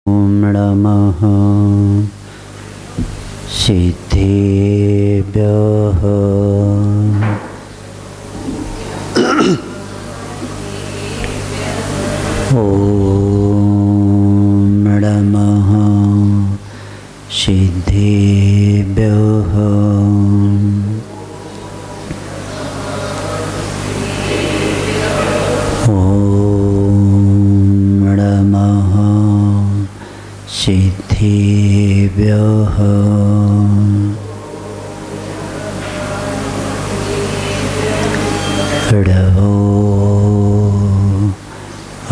ॐ नमः सिद्धेभ्यः। ॐ नमः सिद्धेभ्यः। सिद्धेभ्यः। षडवो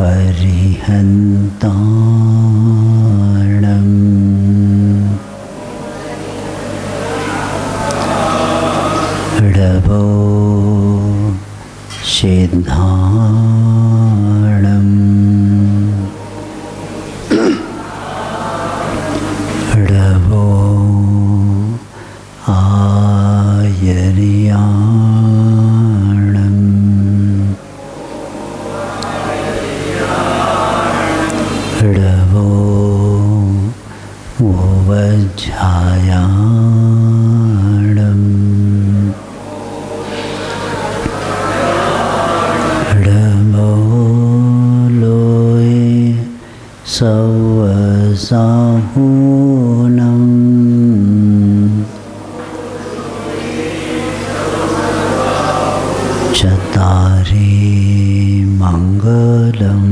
अरिहन्ताणम् षडवो सिद्धाणम् षडवो आयर्याणम् षडवो वज्झायाणम् षडवो लोये सवसाहूनम् चतारे मङ्गलम्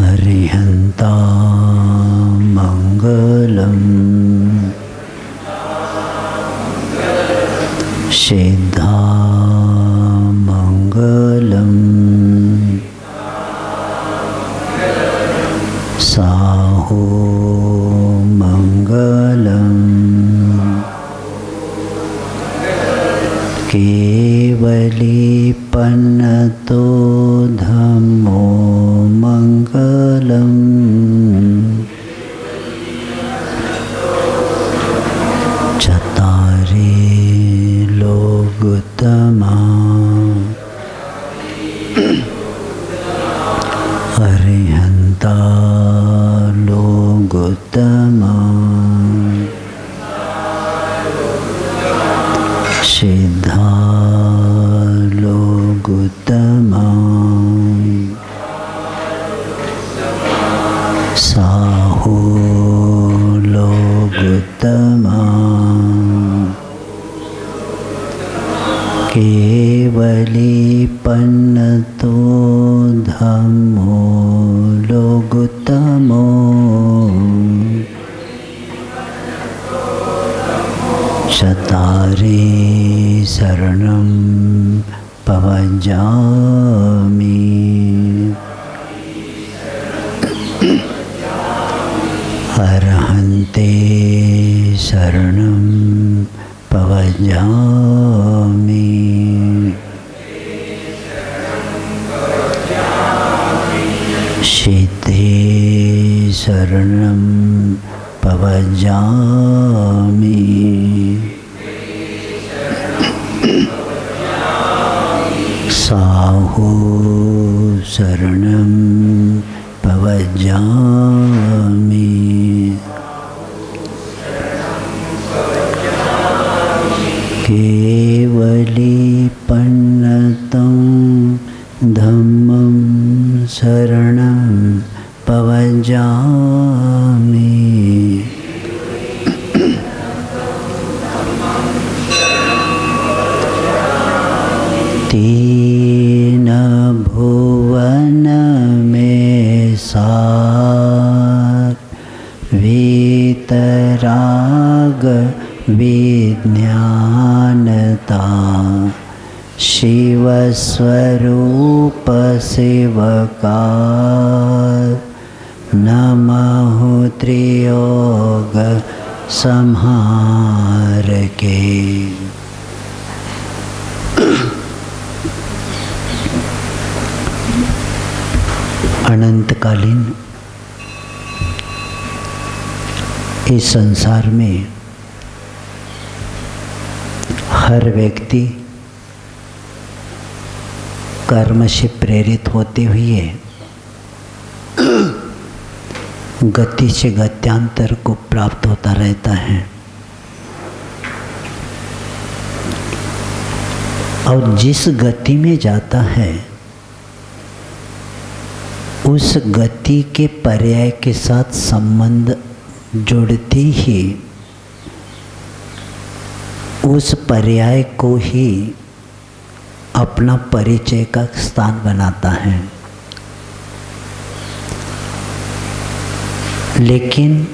अरिहन्ता मङ्गलम् सिद्धा मङ्गलम् साहो मङ्गलम् केवलीपन्नतो धम्मो मङ्गलम् चतारे लोगोत्तमा अरिहन्ता लोगोत्तमा सिद्धा लोगोत्तमा साहो लोगोत्तमा केवलीपन्नतो धम्मो लोगोत्तमो चतारे शरणं पवजामि अर्हन्ते शरणं पवजामि सिद्धे शरणं पवजामि साहो शरणं पवजामि केवलीपन्नतं धम्मं शरणं पवजामि तीन भुवन में सार वीतराग विज्ञानता शिव स्वरूप शिवकार नमः त्रियोग संहार के। अनंतकालीन इस संसार में हर व्यक्ति कर्म से प्रेरित होते हुए गति से गत्यांतर को प्राप्त होता रहता है। और जिस गति में जाता है उस गति के पर्याय के साथ संबंध जुड़ती ही उस पर्याय को ही अपना परिचय का स्थान बनाता है। लेकिन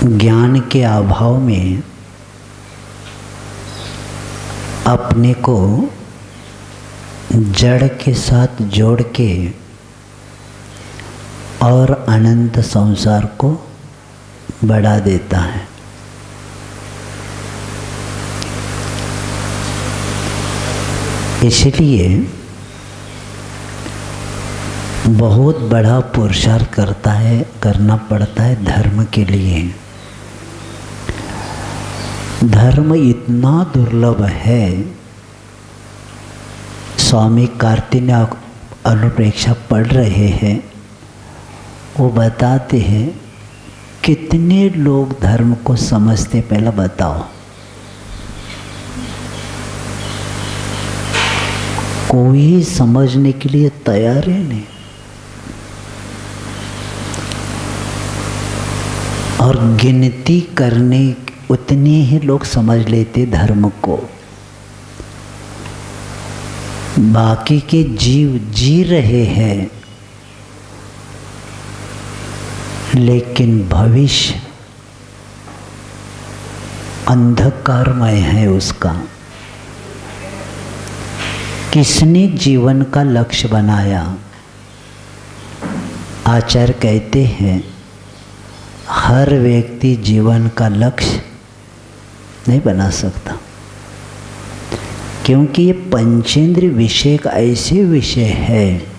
ज्ञान के अभाव में अपने को जड़ के साथ जोड़ के और अनंत संसार को बढ़ा देता है। इसलिए बहुत बड़ा पुरुषार्थ करना पड़ता है धर्म के लिए। धर्म इतना दुर्लभ है। स्वामी कार्तिक अनुप्रेक्षा पढ़ रहे हैं, वो बताते हैं कितने लोग धर्म को समझते, पहला बताओ। कोई समझने के लिए तैयार ही नहीं। और गिनती करने उतने ही लोग समझ लेते धर्म को। बाकी के जीव जी रहे हैं, लेकिन भविष्य अंधकारमय है उसका। किसने जीवन का लक्ष्य बनाया? आचार्य कहते हैं हर व्यक्ति जीवन का लक्ष्य नहीं बना सकता, क्योंकि ये पंचेंद्रिय विषय एक ऐसे विषय है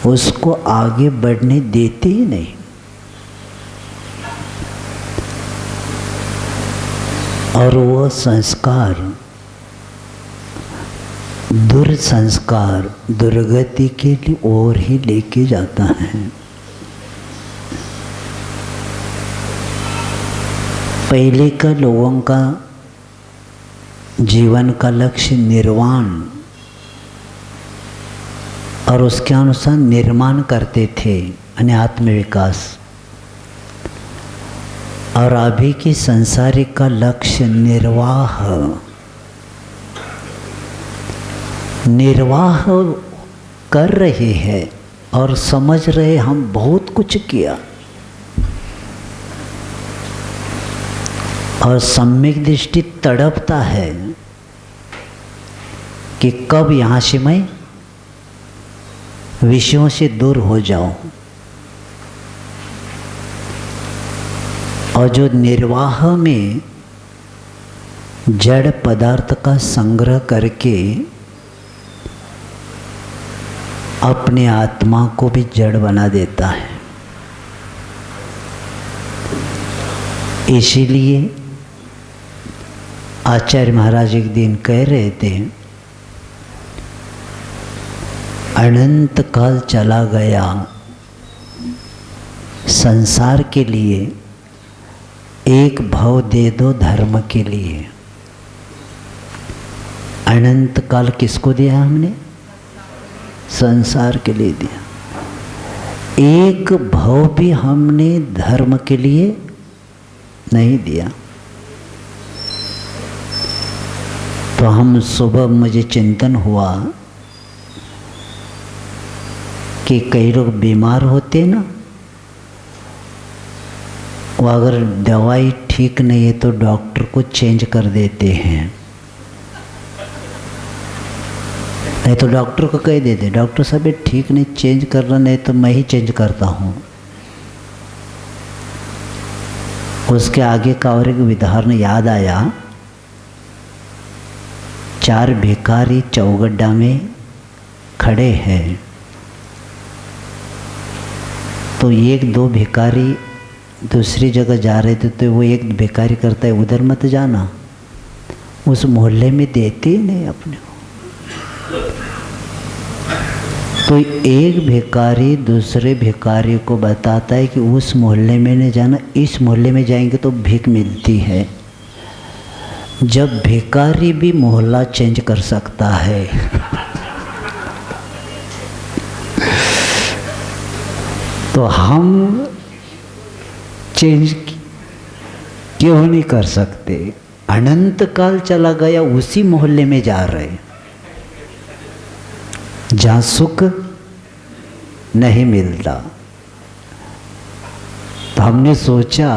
उसको आगे बढ़ने देते ही नहीं। और वो संस्कार दुर्संस्कार दुर्गति के लिए और ही लेके जाता है। पहले का लोगों का जीवन का लक्ष्य निर्वाण और उसके अनुसार निर्माण करते थे, यानी आत्मविकास। और अभी की संसारिक का लक्ष्य निर्वाह कर रहे हैं और समझ रहे हम बहुत कुछ किया। और सम्यक दृष्टि तड़पता है कि कब यहाँ से मैं विषयों से दूर हो जाऊं। और जो निर्वाह में जड़ पदार्थ का संग्रह करके अपने आत्मा को भी जड़ बना देता है। इसीलिए आचार्य महाराज एक दिन कह रहे थे, अनंत काल चला गया संसार के लिए, एक भव दे दो धर्म के लिए। अनंत काल किसको दिया हमने? संसार के लिए दिया। एक भव भी हमने धर्म के लिए नहीं दिया। तो हम सुबह मुझे चिंतन हुआ कि कई लोग बीमार होते ना, वो अगर दवाई ठीक नहीं है तो डॉक्टर को चेंज कर देते हैं। नहीं तो डॉक्टर को कह देते, डॉक्टर साहब ये ठीक नहीं, चेंज कर रहा, नहीं तो मैं ही चेंज करता हूँ। उसके आगे का और एक उदाहरण याद आया। 4 भिखारी चौगड्डा में खड़े हैं, तो 1-2 भिखारी दूसरी जगह जा रहे थे, तो वो एक भिखारी करता है उधर मत जाना, उस मोहल्ले में देते ही नहीं अपने को। तो एक भिखारी दूसरे भिखारी को बताता है कि उस मोहल्ले में नहीं जाना, इस मोहल्ले में जाएंगे तो भीख मिलती है। जब भिखारी भी मोहल्ला चेंज कर सकता है तो हम चेंज क्यों नहीं कर सकते? अनंत काल चला गया, उसी मोहल्ले में जा रहे जहाँ सुख नहीं मिलता। तो हमने सोचा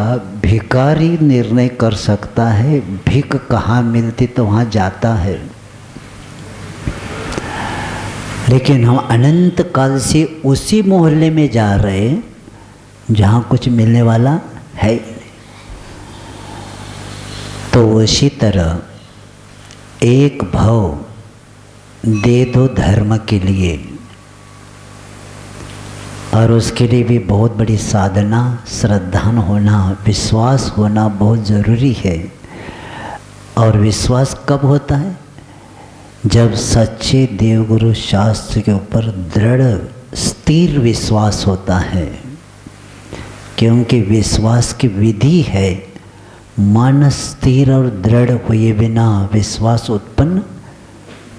भिखारी निर्णय कर सकता है, भीख कहाँ मिलती तो वहाँ जाता है। लेकिन हम अनंत काल से उसी मोहल्ले में जा रहे जहाँ कुछ मिलने वाला है ही नहीं। तो उसी तरह एक भाव दे दो धर्म के लिए, और उसके लिए भी बहुत बड़ी साधना, श्रद्धान होना, विश्वास होना बहुत ज़रूरी है। और विश्वास कब होता है? जब सच्चे देवगुरु शास्त्र के ऊपर दृढ़ स्थिर विश्वास होता है। क्योंकि विश्वास की विधि है, मन स्थिर और दृढ़ हुए बिना विश्वास उत्पन्न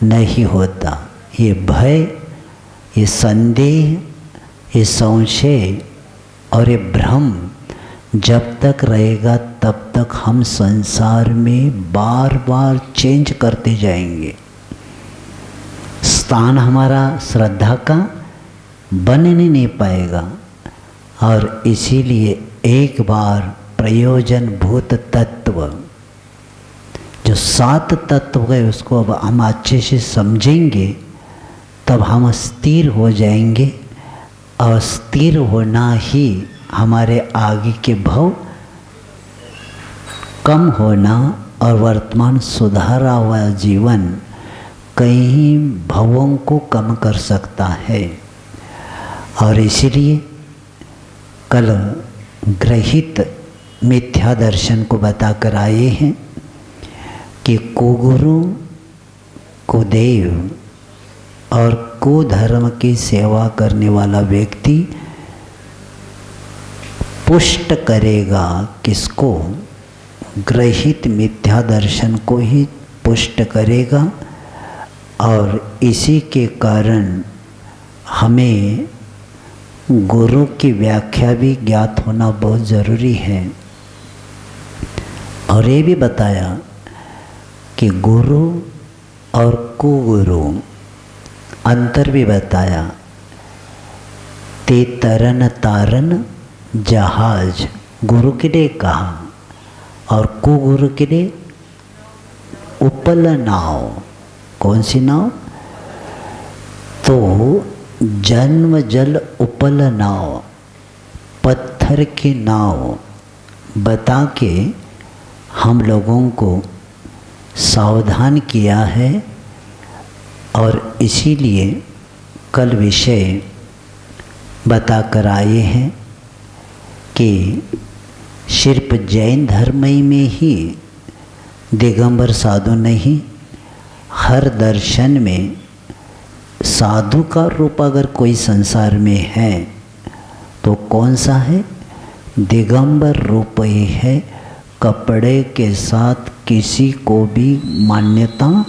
नहीं होता। ये भय, ये संदेह, ये संशय और ये भ्रम जब तक रहेगा तब तक हम संसार में बार बार चेंज करते जाएंगे। स्थान हमारा श्रद्धा का बन नहीं पाएगा। और इसीलिए एक बार प्रयोजन भूत तत्व, जो 7 तत्व है, उसको अब हम अच्छे से समझेंगे तब हम स्थिर हो जाएंगे। और स्थिर होना ही हमारे आगे के भव कम होना और वर्तमान सुधारा हुआ जीवन कई भवों को कम कर सकता है। और इसलिए कल ग्रहित मिथ्या दर्शन को बताकर आए हैं कि कुगुरु, कुदेव और कुधर्म की सेवा करने वाला व्यक्ति पुष्ट करेगा किसको? ग्रहित मिथ्या दर्शन को ही पुष्ट करेगा। और इसी के कारण हमें गुरु की व्याख्या भी ज्ञात होना बहुत ज़रूरी है। और ये भी बताया कि गुरु और कुगुरु अंतर भी बताया। ते तरन तारन जहाज गुरु के लिए कहा, और कुगुरु के लिए उपल नाव। कौन सी नाव? तो जन्म जल उपल नाव, पत्थर की नाव बता के हम लोगों को सावधान किया है। और इसीलिए कल विषय बताकर आए हैं कि सिर्फ जैन धर्म में ही दिगंबर साधु नहीं, हर दर्शन में साधु का रूप अगर कोई संसार में है तो कौन सा है? दिगंबर रूप ही है। कपड़े के साथ किसी को भी मान्यता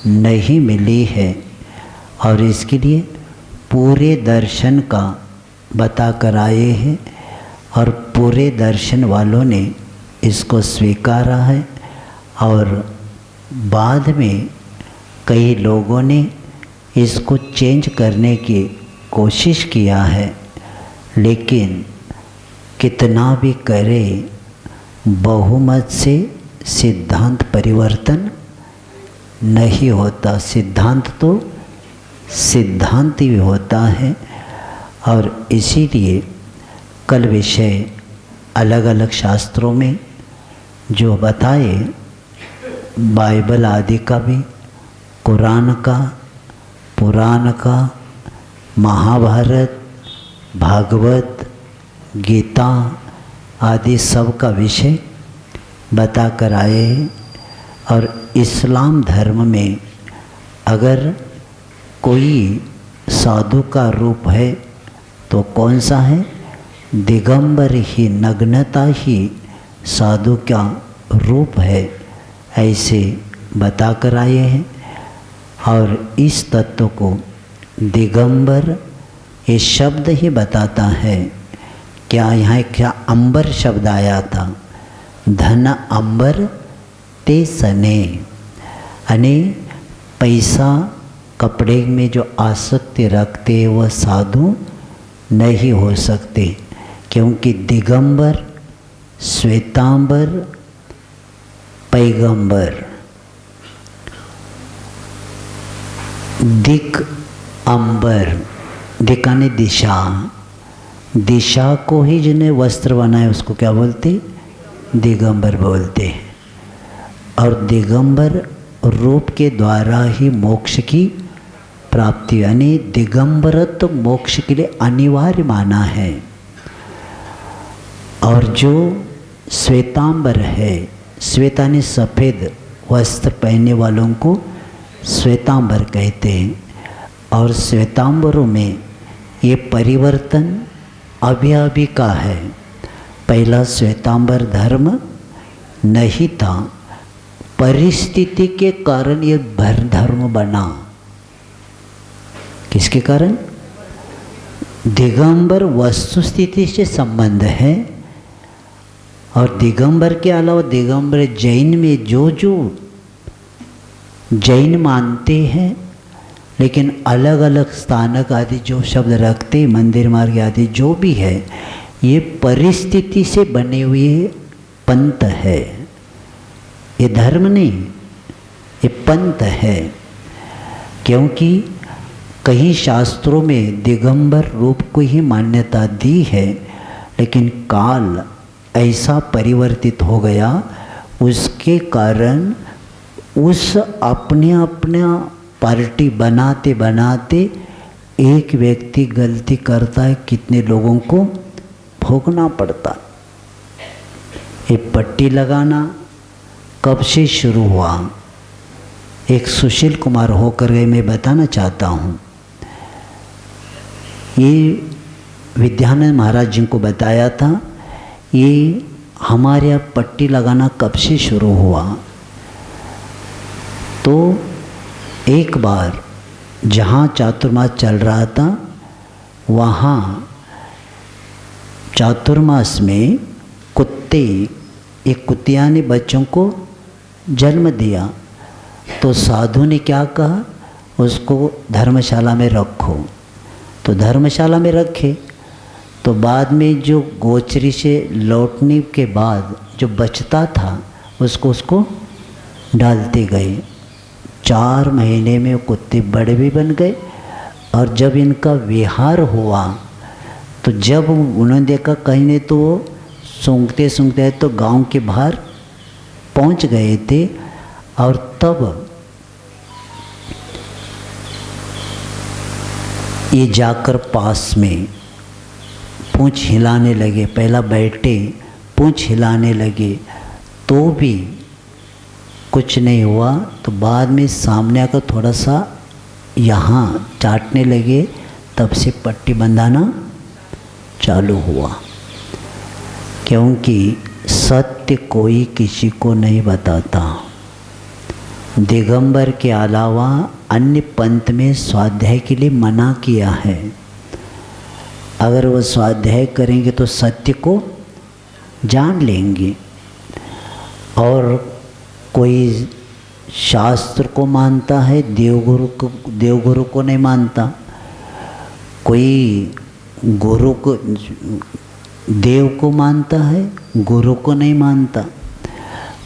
नहीं मिली है। और इसके लिए पूरे दर्शन का बता कर आए हैं, और पूरे दर्शन वालों ने इसको स्वीकारा है। और बाद में कई लोगों ने इसको चेंज करने की कोशिश किया है, लेकिन कितना भी करे बहुमत से सिद्धांत परिवर्तन नहीं होता। सिद्धांत तो सिद्धांत ही होता है। और इसीलिए कल विषय अलग अलग शास्त्रों में जो बताए, बाइबल आदि का भी, कुरान का, पुराण का, महाभारत, भागवत, गीता आदि सब का विषय बता कर आए हैं। और इस्लाम धर्म में अगर कोई साधु का रूप है तो कौन सा है? दिगंबर ही, नग्नता ही साधु का रूप है, ऐसे बता कर आए हैं। और इस तत्व को दिगंबर ये शब्द ही बताता है। क्या यहाँ क्या अंबर शब्द आया था? धन अंबर ते सने, यानी पैसा कपड़े में जो आसक्ति रखते हैं वह साधु नहीं हो सकते, क्योंकि दिगंबर, श्वेतांबर, पैगंबर, दिक अंबर, दिखाने दिशा, दिशा को ही जिन्हें वस्त्र बनाए उसको क्या बोलते? दिगंबर बोलते हैं। और दिगंबर रूप के द्वारा ही मोक्ष की प्राप्ति, यानी दिगंबरत्व मोक्ष के लिए अनिवार्य माना है। और जो श्वेतांबर है, श्वेतानी सफ़ेद वस्त्र पहनने वालों को श्वेतांबर कहते हैं। और श्वेतांबरों में ये परिवर्तन अभी अभी का है। पहला श्वेतांबर धर्म नहीं था, परिस्थिति के कारण ये धर्म बना। किसके कारण? दिगंबर वस्तु स्थिति से संबंध है। और दिगंबर के अलावा दिगंबर जैन में जो जैन मानते हैं, लेकिन अलग अलग स्थानक आदि जो शब्द रखते, मंदिर मार्ग आदि जो भी है, ये परिस्थिति से बने हुए पंथ है। ये धर्म नहीं, ये पंथ है। क्योंकि कई शास्त्रों में दिगंबर रूप को ही मान्यता दी है, लेकिन काल ऐसा परिवर्तित हो गया, उसके कारण उस अपने पार्टी बनाते बनाते एक व्यक्ति गलती करता है, कितने लोगों को भोगना पड़ता। ये पट्टी लगाना कब से शुरू हुआ? एक सुशील कुमार होकर गए, मैं बताना चाहता हूँ। ये विद्यानंद महाराज जी को बताया था। ये हमारे यहाँ पट्टी लगाना कब से शुरू हुआ? तो एक बार जहाँ चातुर्मास चल रहा था, वहाँ चातुर्मास में एक कुतिया ने बच्चों को जन्म दिया। तो साधु ने क्या कहा? उसको धर्मशाला में रखो। तो धर्मशाला में रखे। तो बाद में जो गोचरी से लौटने के बाद जो बचता था उसको डालते गए। 4 महीने में कुत्ते बड़े भी बन गए। और जब इनका विहार हुआ तो जब उन्होंने देखा कहीं ने, तो वो सूंघते सूंघते तो गांव के बाहर पहुंच गए थे। और तब ये जाकर पास में पूंछ हिलाने लगे। पहला बैठे, पूंछ हिलाने लगे तो भी कुछ नहीं हुआ। तो बाद में सामने आकर थोड़ा सा यहाँ चाटने लगे, तब से पट्टी बंधाना चालू हुआ। क्योंकि सत्य कोई किसी को नहीं बताता। दिगंबर के अलावा अन्य पंथ में स्वाध्याय के लिए मना किया है। अगर वो स्वाध्याय करेंगे तो सत्य को जान लेंगे। और कोई शास्त्र को मानता है, देवगुरु को नहीं मानता। कोई गुरु को, देव को मानता है, गुरु को नहीं मानता।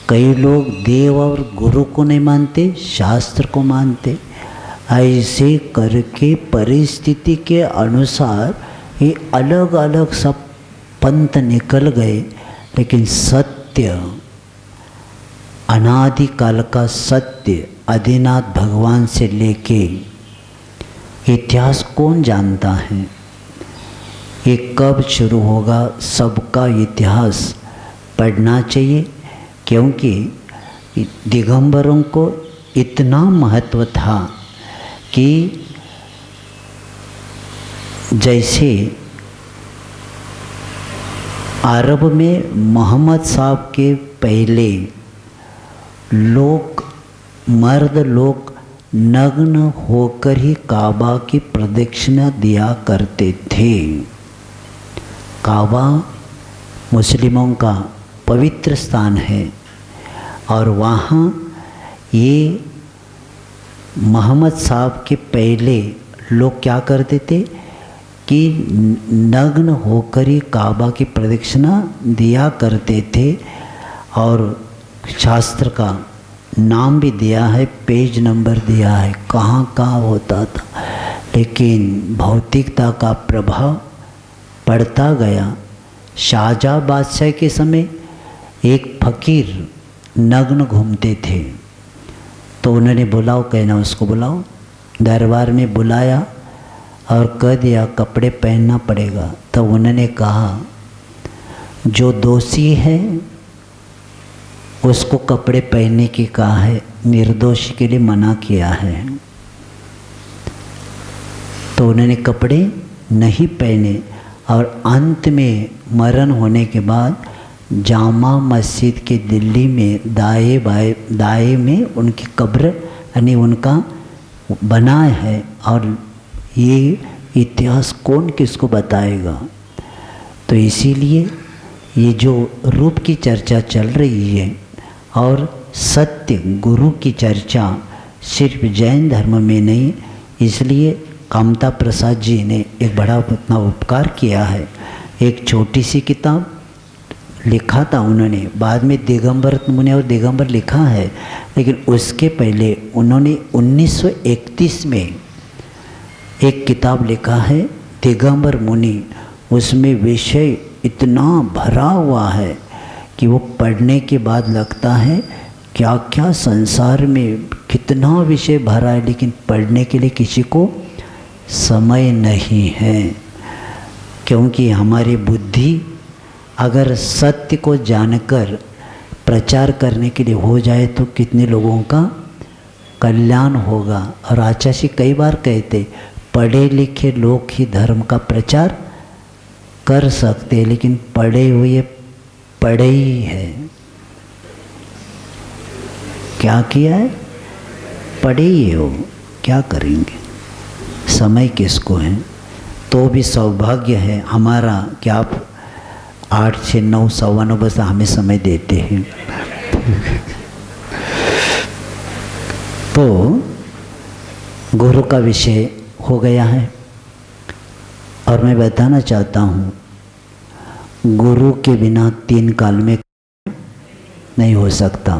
कई लोग देव और गुरु को नहीं मानते, शास्त्र को मानते। ऐसे करके परिस्थिति के अनुसार ये अलग अलग सब पंथ निकल गए। लेकिन सत्य, अनादिकाल का सत्य आदिनाथ भगवान से लेके इतिहास कौन जानता है? ये कब शुरू होगा? सबका इतिहास पढ़ना चाहिए। क्योंकि दिगंबरों को इतना महत्व था कि जैसे अरब में मोहम्मद साहब के पहले लोग, मर्द लोग नग्न होकर ही काबा की प्रदक्षिणा दिया करते थे। काबा मुस्लिमों का पवित्र स्थान है और वहाँ ये मोहम्मद साहब के पहले लोग क्या करते थे कि नग्न होकर ही काबा की प्रदक्षिणा दिया करते थे। और शास्त्र का नाम भी दिया है, पेज नंबर दिया है कहाँ कहाँ होता था। लेकिन भौतिकता का प्रभाव पड़ता गया। शाहजहाँ बादशाह के समय एक फकीर नग्न घूमते थे, तो उन्होंने बुलाओ, कहना उसको बुलाओ। दरबार में बुलाया और कह दिया कपड़े पहनना पड़ेगा। तो उन्होंने कहा जो दोषी है उसको कपड़े पहनने की कहा है, निर्दोष के लिए मना किया है। तो उन्होंने कपड़े नहीं पहने और अंत में मरण होने के बाद जामा मस्जिद के दिल्ली में दाएं में उनकी कब्र यानी उनका बनाया है। और ये इतिहास कौन किसको बताएगा। तो इसीलिए ये जो रूप की चर्चा चल रही है और सत्य गुरु की चर्चा सिर्फ जैन धर्म में नहीं, इसलिए कामता प्रसाद जी ने एक बड़ा उतना उपकार किया है। एक छोटी सी किताब लिखा था उन्होंने, बाद में दिगंबर मुनि और दिगंबर लिखा है, लेकिन उसके पहले उन्होंने 1931 में एक किताब लिखा है दिगंबर मुनि। उसमें विषय इतना भरा हुआ है कि वो पढ़ने के बाद लगता है क्या क्या संसार में कितना विषय भरा है, लेकिन पढ़ने के लिए किसी को समय नहीं है। क्योंकि हमारी बुद्धि अगर सत्य को जानकर प्रचार करने के लिए हो जाए तो कितने लोगों का कल्याण होगा। और आचार्य कई बार कहते पढ़े लिखे लोग ही धर्म का प्रचार कर सकते, लेकिन पढ़े हुए पढ़े ही है। क्या किया है? पढ़े ही हो, क्या करेंगे, समय किसको है। तो भी सौभाग्य है हमारा कि आप 8 से 9 सवा 9 बजे हमें समय देते हैं। तो गुरु का विषय हो गया है और मैं बताना चाहता हूँ गुरु के बिना 3 काल में नहीं हो सकता।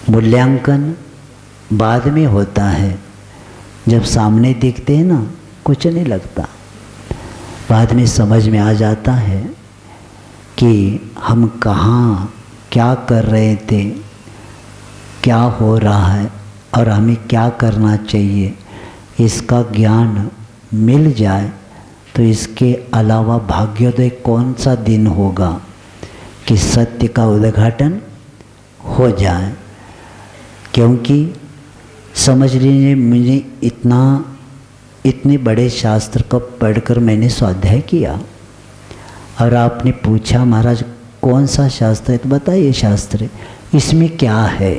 मूल्यांकन बाद में होता है, जब सामने दिखते हैं ना कुछ नहीं लगता, बाद में समझ में आ जाता है कि हम कहाँ क्या कर रहे थे, क्या हो रहा है और हमें क्या करना चाहिए। इसका ज्ञान मिल जाए तो इसके अलावा भाग्योदय कौन सा दिन होगा कि सत्य का उद्घाटन हो जाए। क्योंकि समझ लीजिए मुझे इतने बड़े शास्त्र को पढ़कर मैंने स्वाध्याय किया और आपने पूछा महाराज कौन सा शास्त्र है, तो बताइए शास्त्र इसमें क्या है।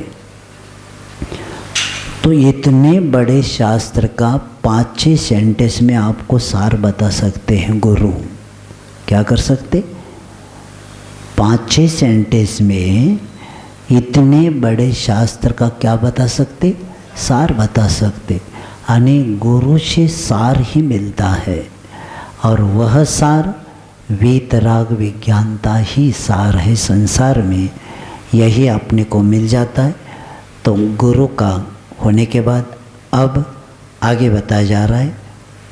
तो इतने बड़े शास्त्र का 5-6 सेंटेंस में आपको सार बता सकते हैं गुरु। क्या कर सकते? 5-6 सेंटेंस में इतने बड़े शास्त्र का क्या बता सकते? सार बता सकते। यानी गुरु से सार ही मिलता है और वह सार वीतराग विज्ञानता ही सार है संसार में, यही अपने को मिल जाता है। तो गुरु का होने के बाद अब आगे बताया जा रहा है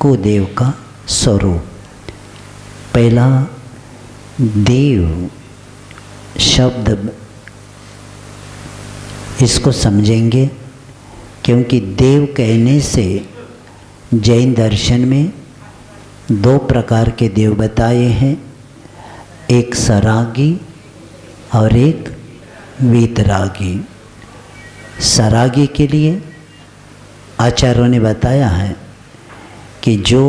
कुदेव का स्वरूप। पहला देव शब्द इसको समझेंगे, क्योंकि देव कहने से जैन दर्शन में 2 प्रकार के देव बताए हैं, एक सरागी और एक वीतरागी। सरागी के लिए आचार्यों ने बताया है कि जो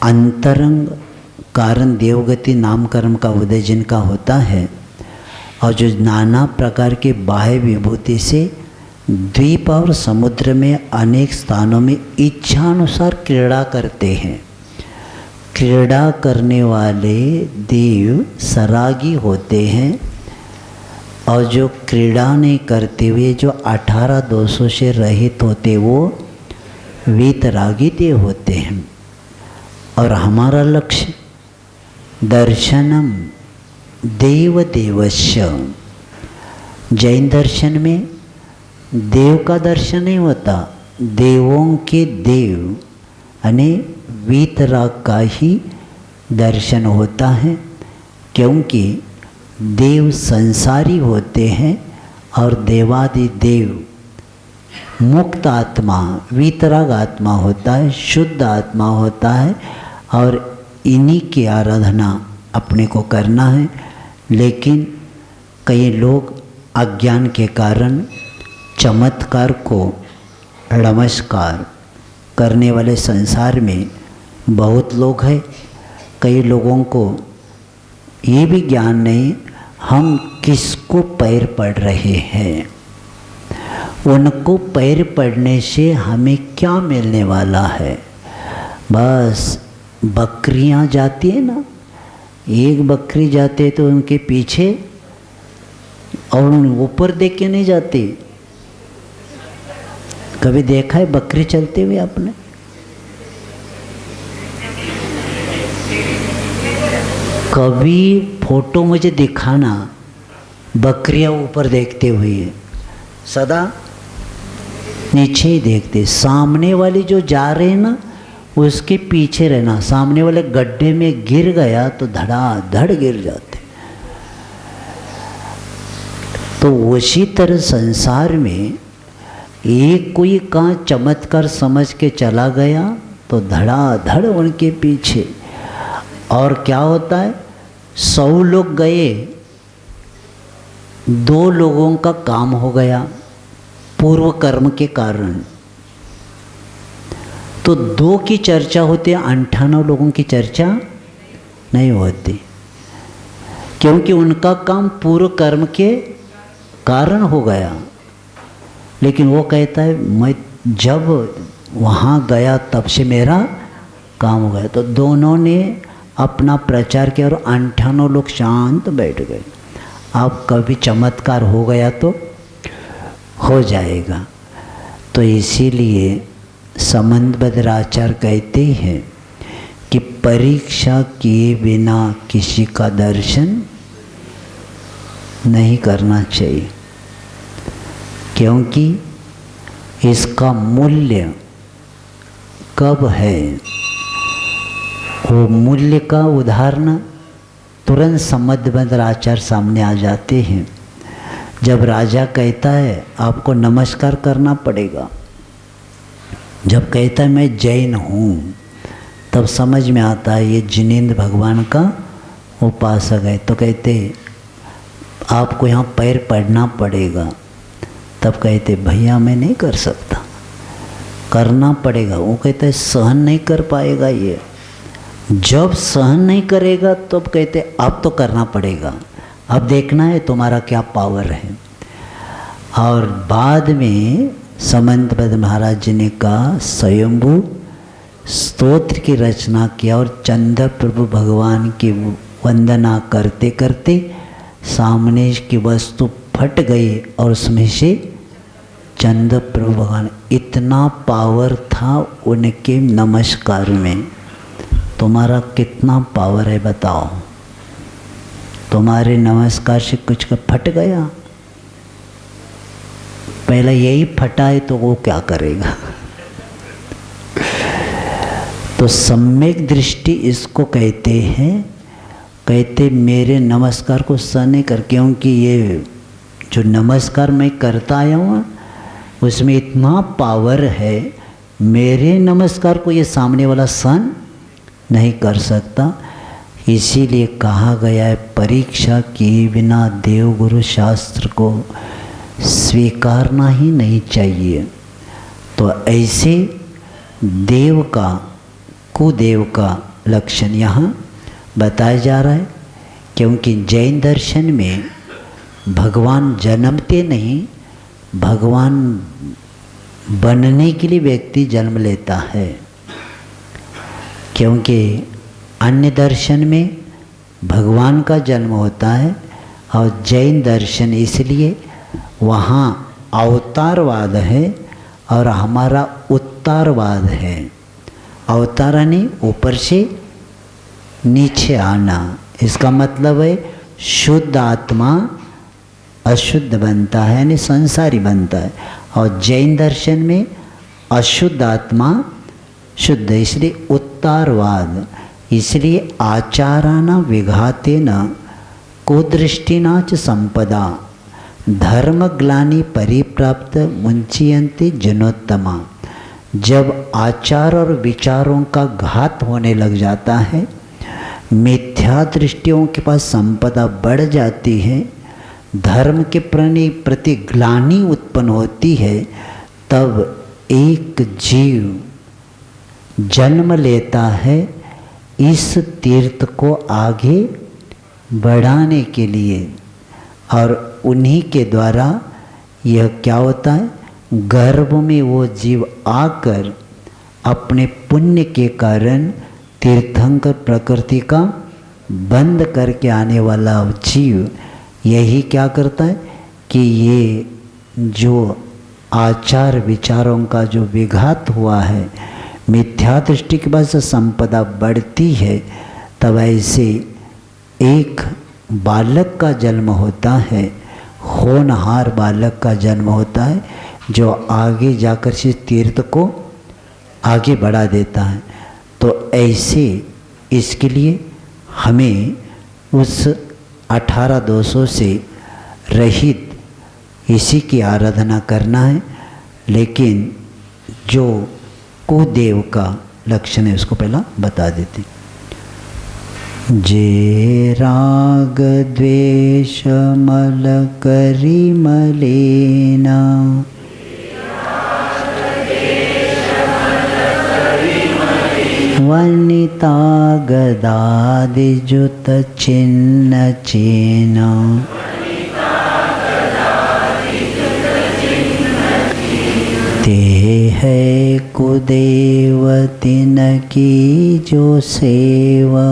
अंतरंग कारण देवगति नाम कर्म का उदय जिनका होता है और जो नाना प्रकार के बाह्य विभूति से द्वीप और समुद्र में अनेक स्थानों में इच्छानुसार क्रीड़ा करते हैं। क्रीड़ा करने वाले देव सरागी होते हैं और जो क्रीड़ा नहीं करते हुए जो 18 दोषों से रहित होते वो वीतरागी देव होते हैं। और हमारा लक्ष्य दर्शनम देव देवस्य। जैन दर्शन में देव का दर्शन नहीं होता, देवों के देव यानी वीतराग का ही दर्शन होता है, क्योंकि देव संसारी होते हैं और देवादि देव मुक्त आत्मा वीतराग आत्मा होता है, शुद्ध आत्मा होता है और इन्हीं की आराधना अपने को करना है। लेकिन कई लोग अज्ञान के कारण चमत्कार को नमस्कार करने वाले संसार में बहुत लोग हैं। कई लोगों को ये भी ज्ञान नहीं हम किसको पैर पड़ रहे हैं, उनको पैर पड़ने से हमें क्या मिलने वाला है। बस बकरियां जाती है ना, एक बकरी जाते तो उनके पीछे और ऊपर देख के नहीं जाती। कभी देखा है बकरी चलते हुए आपने? कभी फोटो मुझे दिखाना बकरियां ऊपर देखते हुए, सदा नीचे ही देखते। सामने वाली जो जा रहे हैं ना उसके पीछे रहना, सामने वाले गड्ढे में गिर गया तो धड़ाधड़ गिर जाते। तो उसी तरह संसार में एक कोई कहाँ चमत्कार समझ के चला गया तो धड़ाधड़ उनके पीछे। और क्या होता है, 100 लोग गए, 2 लोगों का काम हो गया पूर्व कर्म के कारण, तो 2 की चर्चा होती है, 98 लोगों की चर्चा नहीं होती, क्योंकि उनका काम पूर्व कर्म के कारण हो गया। लेकिन वो कहता है मैं जब वहाँ गया तब से मेरा काम हो गया। तो दोनों ने अपना प्रचार किया और 98 लोग शांत बैठ गए। अब कभी चमत्कार हो गया तो हो जाएगा। तो इसीलिए संबंधबद्ध आचार्य कहते हैं कि परीक्षा किए बिना किसी का दर्शन नहीं करना चाहिए, क्योंकि इसका मूल्य कब है, वो मूल्य का उदाहरण तुरंत संबंधबद्ध आचार्य सामने आ जाते हैं। जब राजा कहता है आपको नमस्कार करना पड़ेगा, जब कहता है मैं जैन हूँ, तब समझ में आता है ये जिनेंद्र भगवान का उपासक है। तो कहते आपको यहाँ पैर पड़ना पड़ेगा। तब कहते भैया मैं नहीं कर सकता, करना पड़ेगा। वो कहते सहन नहीं कर पाएगा ये। जब सहन नहीं करेगा तब कहते अब तो करना पड़ेगा, अब देखना है तुम्हारा क्या पावर है। और बाद में संबंधबद्ध महाराज जी ने कहा स्वयंभू स्तोत्र की रचना किया और चंद्र प्रभु भगवान की वंदना करते करते सामने की वस्तु फट गई और उसमें से चंद्र प्रभु भगवान, इतना पावर था उनके नमस्कार में। तुम्हारा कितना पावर है बताओ, तुम्हारे नमस्कार से कुछ का फट गया। पहले यही फटा है तो वो क्या करेगा। तो सम्यक दृष्टि इसको कहते हैं। कहते मेरे नमस्कार को सहन नहीं कर, क्योंकि ये जो नमस्कार मैं करता आया हूँ उसमें इतना पावर है, मेरे नमस्कार को ये सामने वाला सहन नहीं कर सकता। इसीलिए कहा गया है परीक्षा किए बिना देव गुरु शास्त्र को स्वीकारना ही नहीं चाहिए। तो ऐसे देव का कुदेव का लक्षण यहाँ बताया जा रहा है, क्योंकि जैन दर्शन में भगवान जन्मते नहीं, भगवान बनने के लिए व्यक्ति जन्म लेता है। क्योंकि अन्य दर्शन में भगवान का जन्म होता है और जैन दर्शन इसलिए वहाँ अवतारवाद है और हमारा उत्तारवाद है। अवतार यानी ऊपर से नीचे आना, इसका मतलब है शुद्ध आत्मा अशुद्ध बनता है यानी संसारी बनता है, और जैन दर्शन में अशुद्ध आत्मा शुद्ध, इसलिए उत्तारवाद। इसलिए आचाराना विघातेन कुदृष्टिना च संपदा धर्मग्लानि परिप्राप्त मुंचियन्ते जनोत्तमा। जब आचार और विचारों का घात होने लग जाता है, मिथ्या दृष्टियों के पास संपदा बढ़ जाती है, धर्म के प्रति ग्लानि उत्पन्न होती है, तब एक जीव जन्म लेता है इस तीर्थ को आगे बढ़ाने के लिए, और उन्हीं के द्वारा यह क्या होता है, गर्भ में वो जीव आकर अपने पुण्य के कारण तीर्थंकर प्रकृति का बंद करके आने वाला जीव यही क्या करता है कि ये जो आचार विचारों का जो विघात हुआ है, मिथ्या दृष्टि के बाद से संपदा बढ़ती है, तब ऐसे एक बालक का जन्म होता है, होनहार बालक का जन्म होता है, जो आगे जाकर से तीर्थ को आगे बढ़ा देता है। तो ऐसे इसके लिए हमें उस 18 दोषों से रहित इसी की आराधना करना है। लेकिन जो कुदेव का लक्षण है उसको पहला बता देते। जे राग द्वेष मल करी मलेना वनिता गदादिजुत छिन्न चेना ते है कुदेव तिन की जो सेवा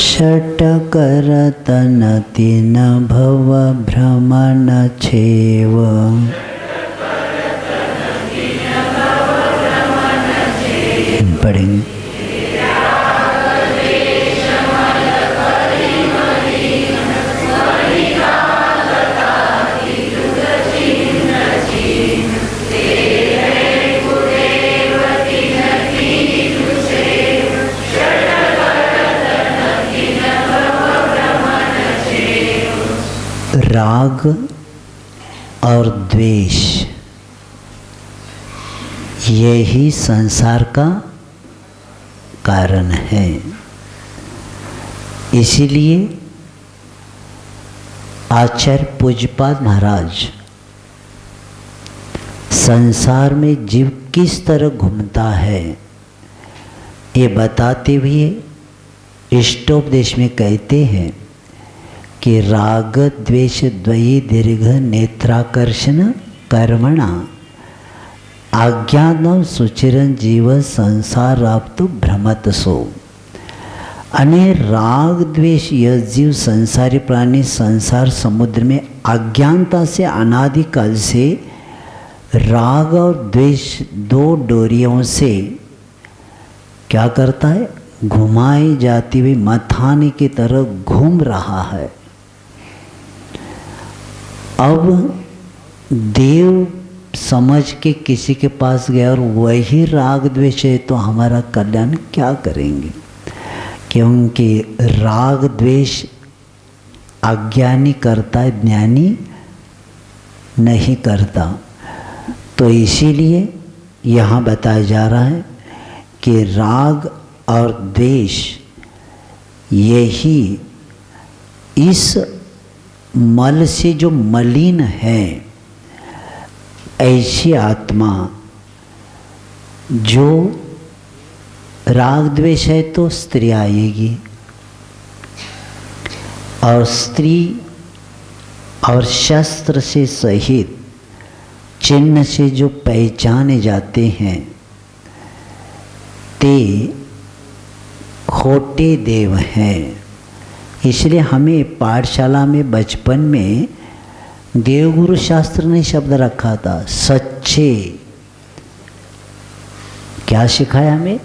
षट करतन तिन भव भ्रमण छेव पढ़ेंगे। राग और द्वेष यही संसार का कारण है। इसीलिए आचार्य पूज्यपाद महाराज संसार में जीव किस तरह घूमता है ये बताते हुए इष्टोपदेश में कहते हैं कि राग द्वेष द्वयी दीर्घ नेत्राकर्षण कर्मणा आज्ञानव सुचिरन जीव संसाराप्तु भ्रमत सो। अने राग द्वेष यह जीव संसारी प्राणी संसार समुद्र में अज्ञानता से अनादिकाल से राग और द्वेष दो डोरियों से क्या करता है, घुमाई जाती हुई मथाने की तरह घूम रहा है। अब देव समझ के किसी के पास गया और वही राग द्वेष है तो हमारा कल्याण क्या करेंगे, क्योंकि राग द्वेष अज्ञानी करता है, ज्ञानी नहीं करता। तो इसीलिए यहाँ बताया जा रहा है कि राग और द्वेष यही इस मल से जो मलिन है, ऐसी आत्मा जो राग द्वेष है तो स्त्री आएगी, और स्त्री और शस्त्र से सहित चिन्ह से जो पहचाने जाते हैं ते खोटे देव हैं। इसलिए हमें पाठशाला में बचपन में देवगुरु शास्त्र ने शब्द रखा था, सच्चे। क्या सिखाया हमें?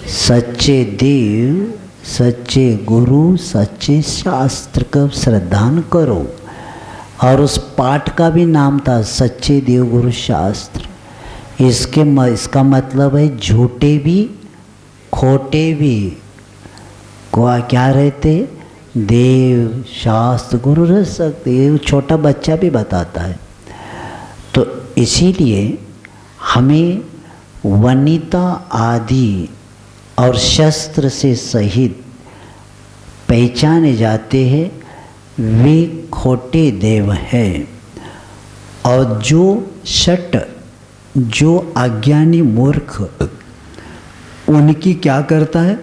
सच्चे देव, सच्चे गुरु, सच्चे शास्त्र का श्रद्धान करो। और उस पाठ का भी नाम था सच्चे देव गुरु शास्त्र। इसका मतलब है झूठे भी खोटे भी क्या रहते? देव शास्त्र गुरु रह सकते। छोटा बच्चा भी बताता है। तो इसीलिए हमें वनिता आदि और शस्त्र से सहित पहचाने जाते हैं, वे खोटे देव हैं। और जो शट, जो अज्ञानी मूर्ख, उनकी क्या करता है?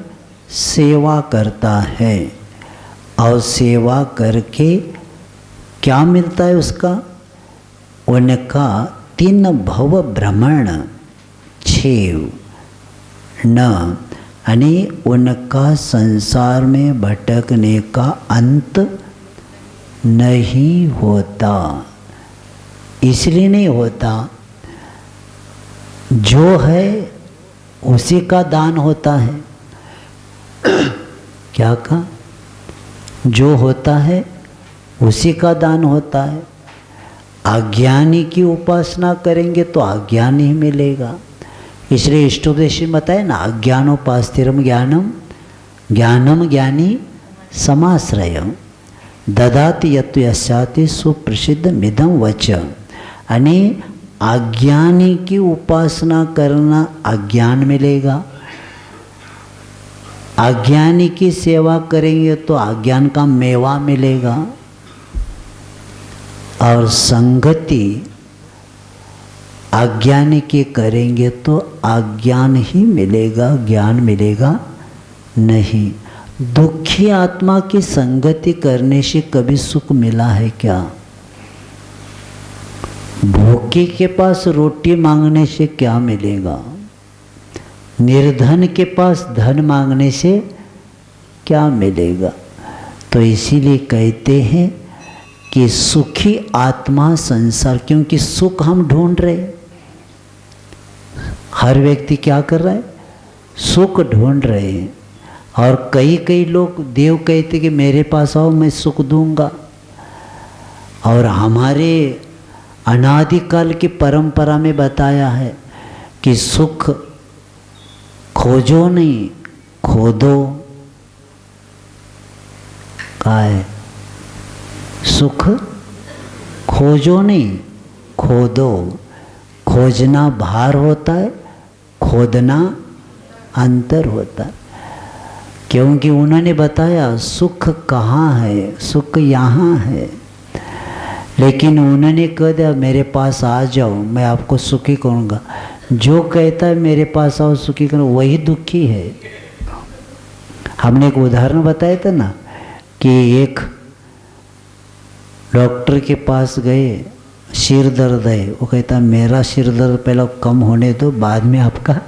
सेवा करता है। और सेवा करके क्या मिलता है उसका? उनका 3 भव भ्रमण छेव न, यानी उनका संसार में भटकने का अंत नहीं होता। इसलिए नहीं होता, जो है उसी का दान होता है। क्या कहा? जो होता है उसी का दान होता है। अज्ञानी की उपासना करेंगे तो अज्ञान ही मिलेगा। इसलिए इष्टोपदेश में बताए ना, अज्ञानोपास्तिरम ज्ञानम, ज्ञानम ज्ञानी समाश्रयम ददाति यत् यस्याति सुप्रसिद्ध मिदम वच। यानी अज्ञानी की उपासना करना अज्ञान मिलेगा, अज्ञानी की सेवा करेंगे तो अज्ञान का मेवा मिलेगा। और संगति अज्ञानी की करेंगे तो अज्ञान ही मिलेगा, ज्ञान मिलेगा नहीं। दुखी आत्मा की संगति करने से कभी सुख मिला है क्या? भूखे के पास रोटी मांगने से क्या मिलेगा? निर्धन के पास धन मांगने से क्या मिलेगा? तो इसीलिए कहते हैं कि सुखी आत्मा संसार, क्योंकि सुख हम ढूंढ रहे। हर व्यक्ति क्या कर रहा है? सुख ढूंढ रहे हैं। और कई लोग देव कहते कि मेरे पास आओ मैं सुख दूंगा। और हमारे अनादिकाल की परंपरा में बताया है कि सुख खोजो नहीं खोदो। क्या है? सुख खोजो नहीं खोदो। खोजना भार होता है, खोदना अंतर होता है। क्योंकि उन्होंने बताया सुख कहाँ है, सुख यहाँ है। लेकिन उन्होंने कह दिया मेरे पास आ जाओ मैं आपको सुखी करूँगा। जो कहता है मेरे पास आओ सुखी करो, वही दुखी है। हमने एक उदाहरण बताया था ना कि एक डॉक्टर के पास गए, सिर दर्द है। वो कहता मेरा सिर दर्द पहले कम होने दो, बाद में आपका।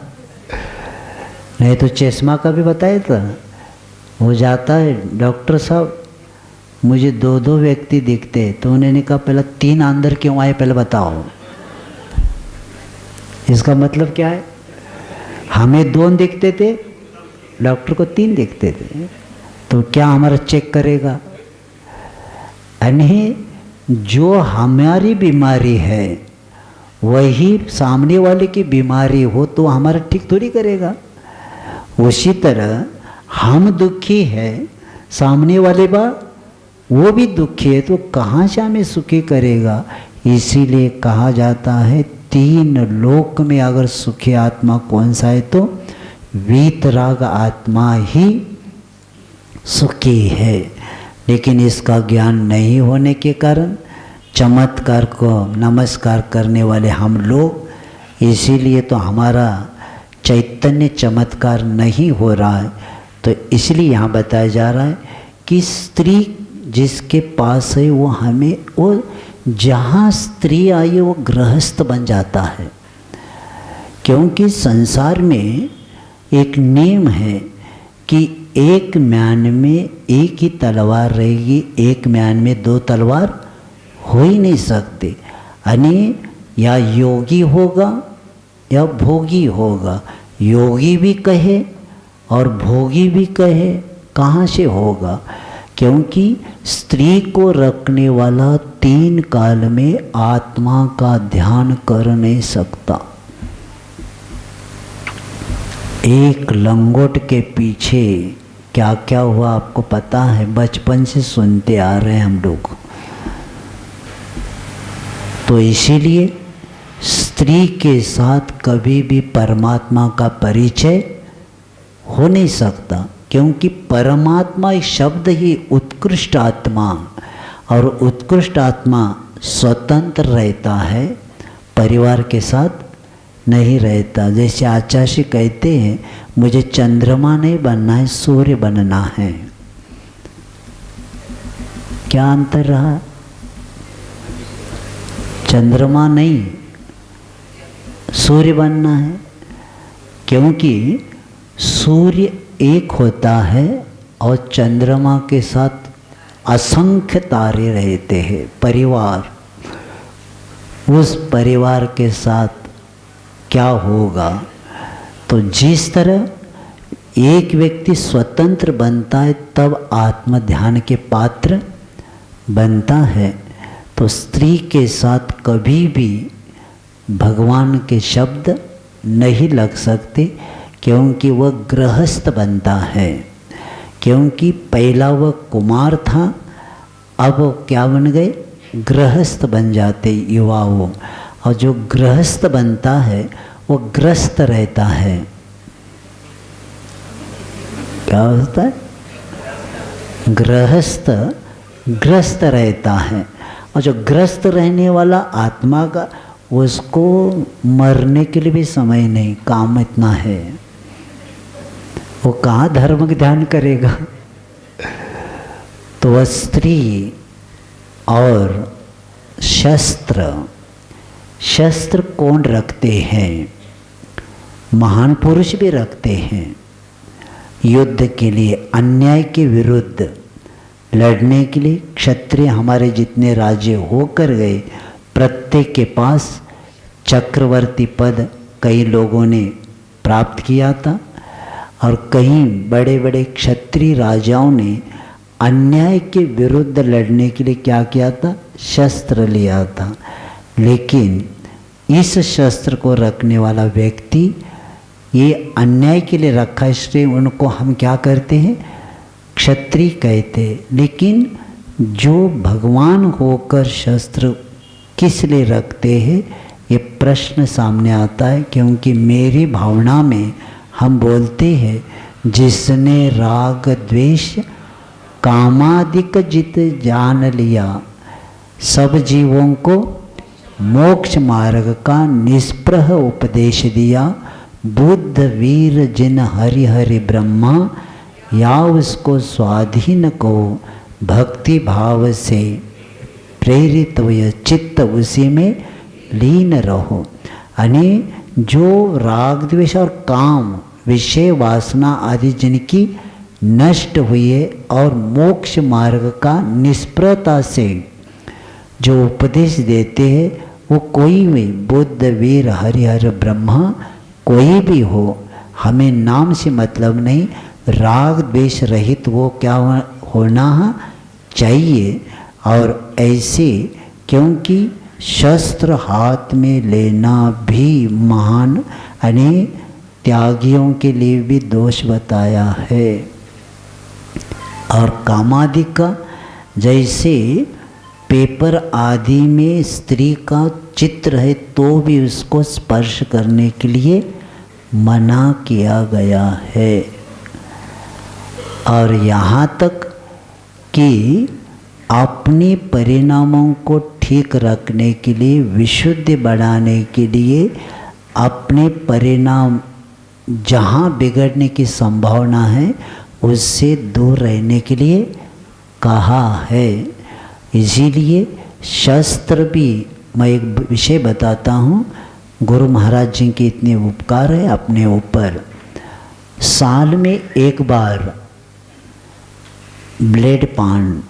नहीं तो चश्मा का भी बताया था। वो जाता है, डॉक्टर साहब मुझे 2 व्यक्ति दिखते हैं। तो उन्होंने कहा पहले 3 अंदर क्यों आए पहले बताओ। इसका मतलब क्या है? हमें 2 दिखते थे, डॉक्टर को 3 दिखते थे। तो क्या हमारा चेक करेगा? यानी जो हमारी बीमारी है वही सामने वाले की बीमारी हो तो हमारा ठीक थोड़ी करेगा। उसी तरह हम दुखी है, सामने वाले वो भी दुखी है, तो कहाँ से हमें सुखी करेगा? इसीलिए कहा जाता है 3 लोक में अगर सुखी आत्मा कौन सा है तो वीतराग आत्मा ही सुखी है। लेकिन इसका ज्ञान नहीं होने के कारण चमत्कार को नमस्कार करने वाले हम लोग, इसीलिए तो हमारा चैतन्य चमत्कार नहीं हो रहा है, तो इसलिए यहाँ बताया जा रहा है कि स्त्री जिसके पास है वो हमें, वो जहाँ स्त्री आई है वो गृहस्थ बन जाता है। क्योंकि संसार में एक नियम है कि एक म्यान में एक ही तलवार रहेगी, एक म्यान में दो तलवार हो ही नहीं सकते। यानी या योगी होगा या भोगी होगा। योगी भी कहे और भोगी भी कहे, कहाँ से होगा? क्योंकि स्त्री को रखने वाला 3 काल में आत्मा का ध्यान कर नहीं सकता। एक लंगोट के पीछे क्या क्या हुआ आपको पता है, बचपन से सुनते आ रहे हैं हम लोग। तो इसीलिए स्त्री के साथ कभी भी परमात्मा का परिचय हो नहीं सकता, क्योंकि परमात्मा एक शब्द ही उत्कृष्ट आत्मा, और उत्कृष्ट आत्मा स्वतंत्र रहता है, परिवार के साथ नहीं रहता। जैसे आचार्य कहते हैं मुझे चंद्रमा नहीं बनना है, सूर्य बनना है। क्या अंतर रहा? चंद्रमा नहीं, सूर्य बनना है। क्योंकि सूर्य एक होता है और चंद्रमा के साथ असंख्य तारे रहते हैं, परिवार। उस परिवार के साथ क्या होगा? तो जिस तरह एक व्यक्ति स्वतंत्र बनता है तब आत्म ध्यान के पात्र बनता है, तो स्त्री के साथ कभी भी भगवान के शब्द नहीं लग सकते, क्योंकि वह गृहस्थ बनता है। क्योंकि पहला वह कुमार था, अब वो क्या बन गए? गृहस्थ बन जाते युवा वो। और जो गृहस्थ बनता है वो ग्रस्त रहता है। क्या होता है? गृहस्थ ग्रस्त रहता है। और जो ग्रस्त रहने वाला आत्मा का, उसको मरने के लिए भी समय नहीं, काम इतना है, वो कहाँ धर्म का ध्यान करेगा? तो वह स्त्री और शस्त्र कौन रखते हैं? महान पुरुष भी रखते हैं। युद्ध के लिए, अन्याय के विरुद्ध लड़ने के लिए क्षत्रिय हमारे जितने राज्य होकर गए, प्रत्येक के पास चक्रवर्ती पद कई लोगों ने प्राप्त किया था, और कई बड़े बड़े क्षत्रिय राजाओं ने अन्याय के विरुद्ध लड़ने के लिए क्या किया था? शस्त्र लिया था। लेकिन इस शस्त्र को रखने वाला व्यक्ति ये अन्याय के लिए रखा, इसलिए उनको हम क्या करते हैं? क्षत्रिय कहते। लेकिन जो भगवान होकर शस्त्र किस लिए रखते हैं, ये प्रश्न सामने आता है। क्योंकि मेरी भावना में हम बोलते हैं जिसने राग द्वेष कामादिक जित जान लिया, सब जीवों को मोक्ष मार्ग का निष्प्रह उपदेश दिया। बुद्ध वीर जिन हरि हरि ब्रह्मा, या उसको स्वाधीन को भक्ति भाव से प्रेरित हुए, चित्त उसी में लीन रहो। यानी जो राग द्वेष और काम विषय वासना आदि जिनकी नष्ट हुई और मोक्ष मार्ग का निष्प्रता से जो उपदेश देते हैं, वो कोई भी बुद्ध वीर हरिहर ब्रह्मा कोई भी हो, हमें नाम से मतलब नहीं, राग द्वेष रहित वो क्या होना चाहिए। और ऐसे, क्योंकि शस्त्र हाथ में लेना भी महान यानी त्यागियों के लिए भी दोष बताया है। और कामादि का, जैसे पेपर आदि में स्त्री का चित्र है तो भी उसको स्पर्श करने के लिए मना किया गया है। और यहाँ तक कि अपने परिणामों को ठीक रखने के लिए, विशुद्ध बढ़ाने के लिए अपने परिणाम जहाँ बिगड़ने की संभावना है उससे दूर रहने के लिए कहा है। इसीलिए शस्त्र भी, मैं एक विषय बताता हूँ, गुरु महाराज जी के इतने उपकार है अपने ऊपर। साल में एक बार ब्लेड पान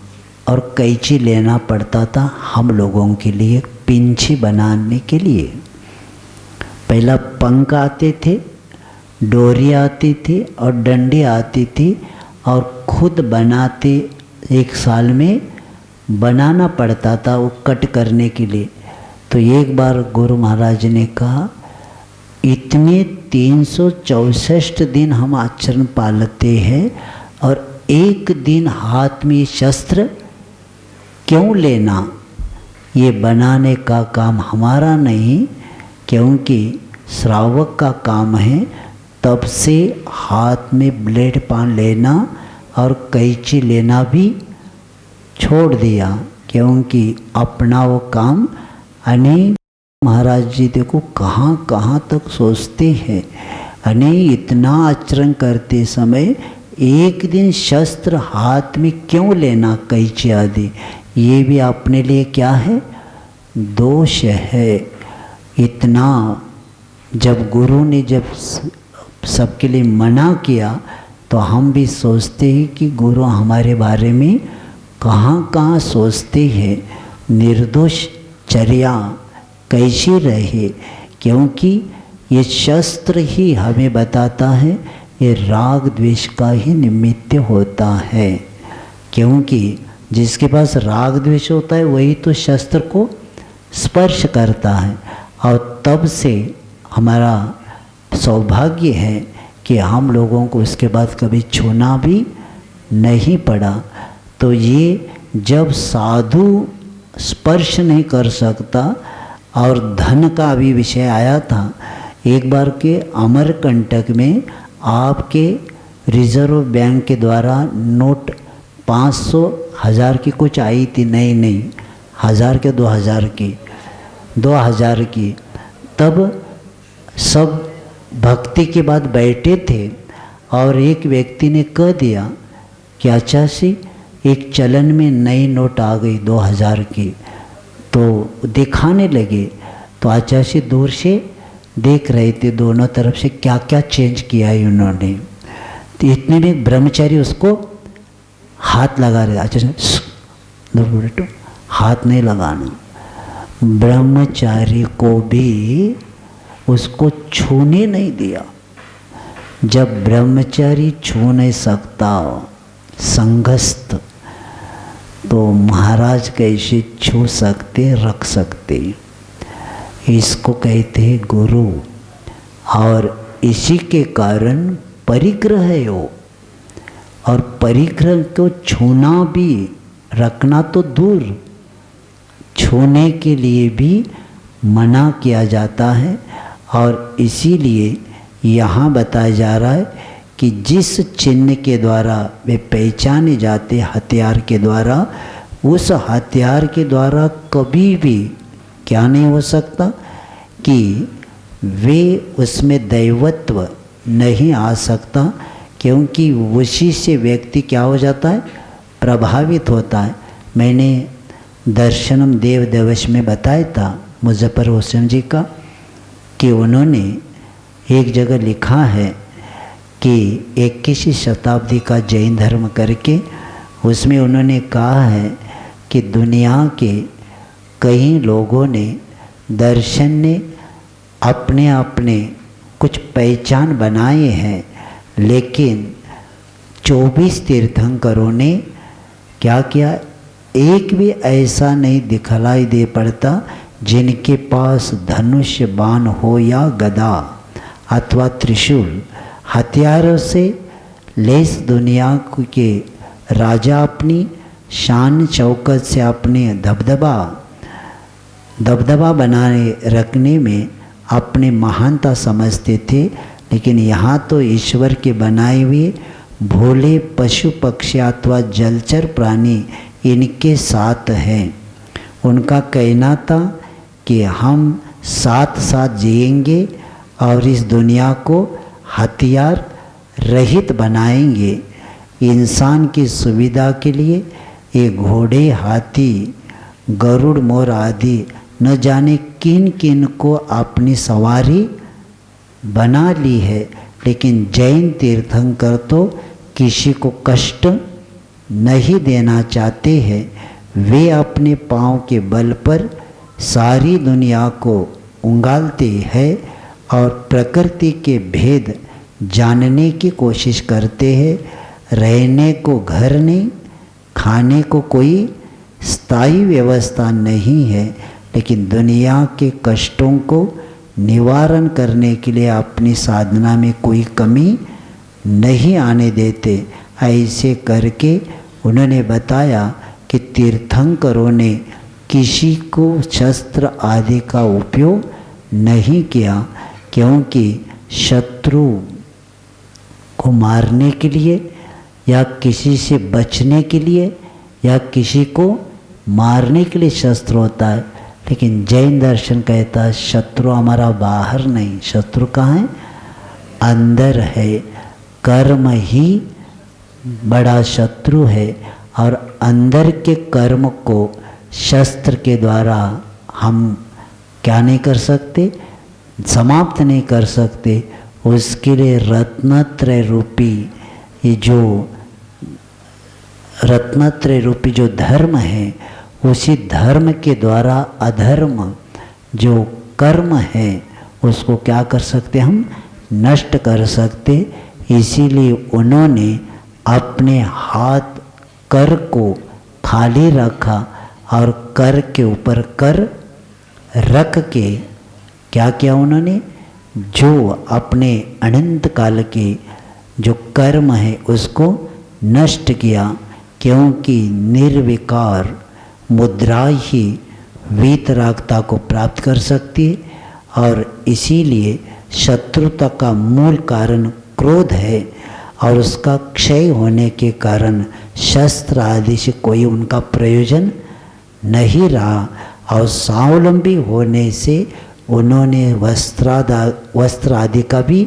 और कैंची लेना पड़ता था हम लोगों के लिए, पिंछी बनाने के लिए। पहला पंख आते थे, डोरी आती थी और डंडी आती थी, और खुद बनाते एक साल में बनाना पड़ता था वो कट करने के लिए। तो एक बार गुरु महाराज ने कहा, इतने 364 दिन हम आचरण पालते हैं और एक दिन हाथ में शस्त्र क्यों लेना? ये बनाने का काम हमारा नहीं, क्योंकि श्रावक का काम है। तब से हाथ में ब्लेड पान लेना और कैंची लेना भी छोड़ दिया, क्योंकि अपना वो काम अनेक। महाराज जी देखो कहाँ कहाँ तक सोचते हैं। अनेक इतना आचरण करते समय एक दिन शस्त्र हाथ में क्यों लेना, कैंची आदि, ये भी अपने लिए क्या है? दोष है। इतना जब गुरु ने जब सबके लिए मना किया तो हम भी सोचते हैं कि गुरु हमारे बारे में कहाँ कहाँ सोचते हैं। निर्दोष चर्या कैसी रहे, क्योंकि ये शस्त्र ही हमें बताता है ये राग द्वेष का ही निमित्त होता है। क्योंकि जिसके पास राग द्वेष होता है वही तो शस्त्र को स्पर्श करता है, और तब से हमारा सौभाग्य है कि हम लोगों को उसके बाद कभी छूना भी नहीं पड़ा। तो ये जब साधु स्पर्श नहीं कर सकता, और धन का भी विषय आया था एक बार के अमरकंटक में, आपके रिजर्व बैंक के द्वारा नोट 500 1000 की कुछ आई थी, नहीं 1000 के 2000 की। तब सब भक्ति के बाद बैठे थे और एक व्यक्ति ने कह दिया कि अच्छा सी एक चलन में नई नोट आ गई 2000 की। तो दिखाने लगे तो आचार्य दूर से देख रहे थे दोनों तरफ से क्या क्या चेंज किया है उन्होंने। तो इतने में ब्रह्मचारी उसको हाथ लगा रहे। आचार्य हाथ नहीं लगाना, ब्रह्मचारी को भी उसको छूने नहीं दिया। जब ब्रह्मचारी छू नहीं सकता संगस्त, तो महाराज कैसे छू सकते, रख सकते? इसको कहते हैं गुरु। और इसी के कारण परिग्रह है वो, और परिग्रह को छूना भी, रखना तो दूर, छूने के लिए भी मना किया जाता है। और इसीलिए यहाँ बताया जा रहा है कि जिस चिन्ह के द्वारा वे पहचाने जाते हथियार के द्वारा, उस हथियार के द्वारा कभी भी क्या नहीं हो सकता कि वे उसमें दैवत्व नहीं आ सकता, क्योंकि उसी से व्यक्ति क्या हो जाता है, प्रभावित होता है। मैंने दर्शनम देव दिवस में बताया था मुजफ्फर हुसैन जी का, कि उन्होंने एक जगह लिखा है कि 21वीं शताब्दी का जैन धर्म करके, उसमें उन्होंने कहा है कि दुनिया के कई लोगों ने, दर्शन ने अपने अपने कुछ पहचान बनाए हैं, लेकिन 24 तीर्थंकरों ने क्या किया, एक भी ऐसा नहीं दिखलाई दे पड़ता जिनके पास धनुष बाण हो या गदा अथवा त्रिशूल। हथियारों से लेस दुनिया के राजा अपनी शान शौकत से अपने दबदबा बनाए रखने में अपने महानता समझते थे, लेकिन यहाँ तो ईश्वर के बनाए हुए भोले पशु पक्षी अथवा जलचर प्राणी इनके साथ हैं। उनका कहना था कि हम साथ साथ जिएंगे और इस दुनिया को हथियार रहित बनाएंगे। इंसान की सुविधा के लिए ये घोड़े, हाथी, गरुड़, मोर आदि न जाने किन किन को अपनी सवारी बना ली है, लेकिन जैन तीर्थंकर तो किसी को कष्ट नहीं देना चाहते हैं। वे अपने पाँव के बल पर सारी दुनिया को उंगालते हैं और प्रकृति के भेद जानने की कोशिश करते हैं। रहने को घर नहीं, खाने को कोई स्थायी व्यवस्था नहीं है, लेकिन दुनिया के कष्टों को निवारण करने के लिए अपनी साधना में कोई कमी नहीं आने देते। ऐसे करके उन्होंने बताया कि तीर्थंकरों ने किसी को शस्त्र आदि का उपयोग नहीं किया, क्योंकि शत्रु को मारने के लिए या किसी से बचने के लिए या किसी को मारने के लिए शस्त्र होता है। लेकिन जैन दर्शन कहता है शत्रु हमारा बाहर नहीं, शत्रु कहाँ है? अंदर है। कर्म ही बड़ा शत्रु है और अंदर के कर्म को शस्त्र के द्वारा हम क्या नहीं कर सकते, समाप्त नहीं कर सकते। उसके लिए रत्नत्रय रूपी ये जो रत्नत्रय रूपी जो धर्म है, उसी धर्म के द्वारा अधर्म जो कर्म है उसको क्या कर सकते, हम नष्ट कर सकते। इसीलिए उन्होंने अपने हाथ कर को खाली रखा और कर के ऊपर कर रख के क्या किया उन्होंने, जो अपने अनंत काल के जो कर्म है उसको नष्ट किया। क्योंकि निर्विकार मुद्रा ही वीतरागता को प्राप्त कर सकती है और इसीलिए शत्रुता का मूल कारण क्रोध है और उसका क्षय होने के कारण शस्त्र आदि से कोई उनका प्रयोजन नहीं रहा। और स्वावलंबी होने से उन्होंने वस्त्र आदि का भी